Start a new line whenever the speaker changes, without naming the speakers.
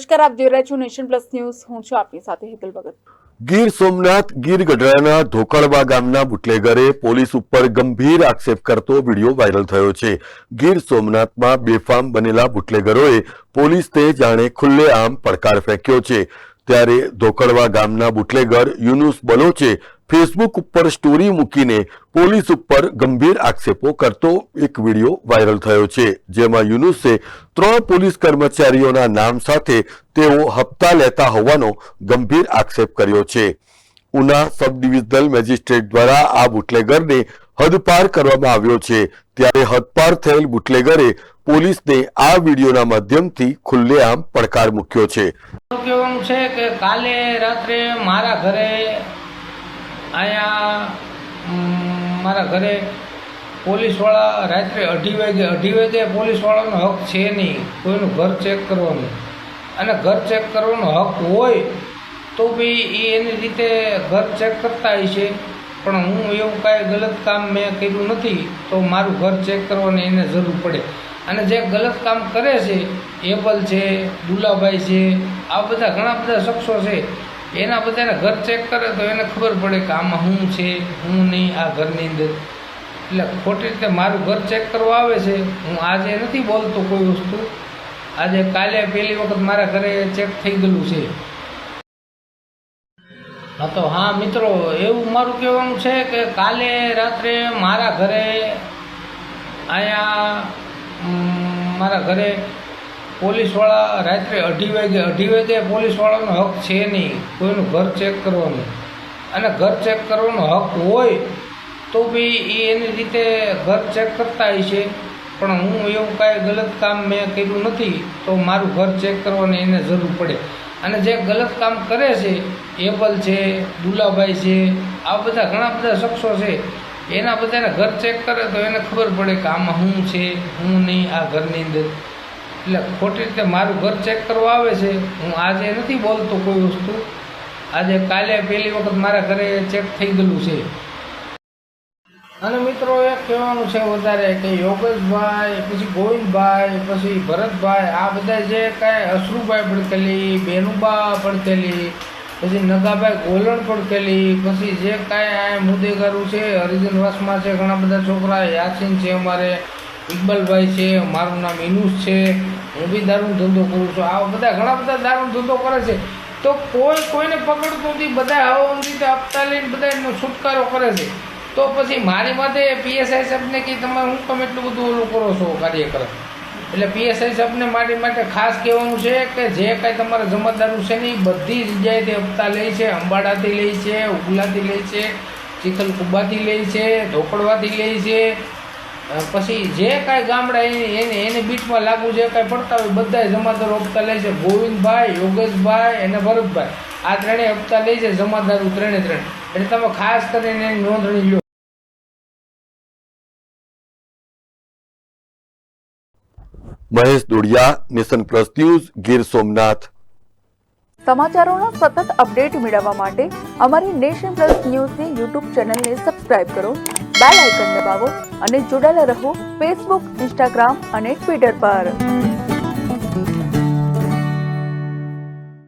નમસ્કાર, આપ જોઈ રહ્યા છો નેશન પ્લસ ન્યૂઝ. હું છું આપની સાથે હેતલ ભગત.
ગીર સોમનાથ ગીર ગઢડાના ધોકડવા ગામના બુટલેગરે પોલીસ ઉપર ગંભીર આક્ષેપ કરતો વિડીયો વાયરલ થયો છે. ગીર સોમનાથમાં બેફામ બનેલા બુટલેગરોએ પોલીસને જાણે ખુલ્લેઆમ પડકાર ફેંક્યો છે. ત્યારે ધોકડવા ગામના બુટલેગર યુનુસ બલોચે ફેસબુક ઉપર સ્ટોરી મૂકીને પોલીસ ઉપર ગંભીર આક્ષેપો કરતો એક વિડીયો વાયરલ થયો છે. જેમાં યુનુસે 3 પોલીસ કર્મચારીઓના નામ સાથે તેઓ હપ્તા લેતા હોવાનો ગંભીર આક્ષેપ કર્યો છે. ઉના સબ ડિવિઝનલ મેજિસ્ટ્રેટ દ્વારા આ બુટલેગરને હદપાર કરવામાં આવ્યો છે. ત્યારે હદપાર થયેલ બુટલેગરે પોલીસને આ વિડીયોના માધ્યમથી ખુલ્લેઆમ પડકાર મૂક્યો છે.
કહેવાનું છે કે કાલે રાત્રે મારા ઘરે મારા ઘરે પોલીસવાળા રાત્રે 2:30 વાગે પોલીસવાળાનો હક છે નહીં કોઈનું ઘર ચેક કરવાનું, અને ઘર ચેક કરવાનો હક હોય તો બી એ એની રીતે ઘર ચેક કરતા હોય છે. પણ હું એવું કાંઈ ગલત કામ મેં કર્યું નથી તો મારું ઘર ચેક કરવાની એને જરૂર પડે. અને જે ગલત કામ કરે છે, એબલ છે, દુલાભાઈ છે, આ બધા ઘણા બધા શખ્સો છે, એના બધાને ઘર ચેક કરે તો એને ખબર પડે કે આમાં શું છે શું નહીં આ ઘરની અંદર. એટલે ખોટી રીતે મારું ઘર ચેક કરવા આવે છે. હું આજે નથી બોલતો કોઈ વસ્તુ, આજે કાલે પહેલી વખત મારા ઘરે ચેક થઈ ગયેલું છે. હા તો હા મિત્રો, એવું મારું કહેવાનું છે કે કાલે રાત્રે મારા ઘરે મારા ઘરે પોલીસવાળા રાત્રે 2:30 વાગે પોલીસવાળાનો હક છે નહીં કોઈનું ઘર ચેક કરવાનું, અને ઘર ચેક કરવાનો હક હોય તો બી એ એની રીતે ઘર ચેક કરતા હોય છે. પણ હું એવું કાંઈ ગલત કામ મેં કર્યું નથી તો મારું ઘર ચેક કરવાની એને જરૂર પડે. અને જે ગલત કામ કરે છે, એબલ છે, દુલાભાઈ છે, આ બધા ઘણા બધા શખ્સો છે, એના બધાને ઘર ચેક કરે તો એને ખબર પડે કે આમાં શું છે શું નહીં આ ઘરની અંદર. એટલે ખોટી રીતે મારું ઘર ચેક કરવા આવે છે. હું આજે નથી બોલતો કોઈ વસ્તુ, આજે કાલે પહેલી વખત મારા ઘરે ચેક થઈ ગયેલું છે. અને મિત્રો એ કહેવાનું છે વધારે કે યોગેશભાઈ, પછી ગોવિંદભાઈ, પછી ભરતભાઈ, આ બધા જે કાંઈ અશરુભાઈ પડકેલી, બેનુબા પડકેલી, પછી નગાભાઈ ગોલણ પડકેલી, પછી જે કાંઈ આ મુદ્દેગારું છે, હરિજનવાસમાં છે ઘણા બધા છોકરા, યાસીન છે, અમારે ઇકબાલભાઈ છે, મારું નામ ઇનુસ છે, હું બી દારૂનો ધંધો કરું છું. આ બધા ઘણા બધા દારૂનો ધંધો કરે છે. તો કોઈને પકડતું નથી, બધા હવાની રીતે હપ્તા લઈને બધા એનો છુટકારો કરે છે. તો પછી મારી માથે પીએસઆઈ સાહેબને કે તમે હું તમે એટલું બધું ઓલું કરો છો કાર્યક્રમ. એટલે પીએસઆઈ સાહેબને મારી માટે ખાસ કહેવાનું છે કે જે કાંઈ તમારે જમાદારું છે ને એ બધી જગ્યાએથી હપ્તા લે છે. અંબાડાથી લે છે, ઉગલાથી લે છે, ચીખલકુબાથી લે છે, ધોકડવાથી લે છે, પછી જે કાંઈ ગામડા એને બીટમાં લાગુ જે કાંઈ પડતા હોય બધા જમાદારો હપ્તા લે છે. ગોવિંદભાઈ, યોગેશભાઈ અને ભરતભાઈ, આ ત્રણેય હપ્તા લે છે જમાદારું ત્રણે. એટલે તમે ખાસ કરીને એની નોંધણી લો.
Mahesh Dodiya, nation plus news, Gir Somnath.
સમાચારોના સતત અપડેટ મેળવવા માટે અમારી નેશન પ્લસ ન્યૂઝની યુટ્યુબ ચેનલને સબસ્ક્રાઇબ કરો, બેલ આઇકન દબાવો અને જોડાયેલા રહો ફેસબુક, ઇન્સ્ટાગ્રામ અને ટ્વિટર પર.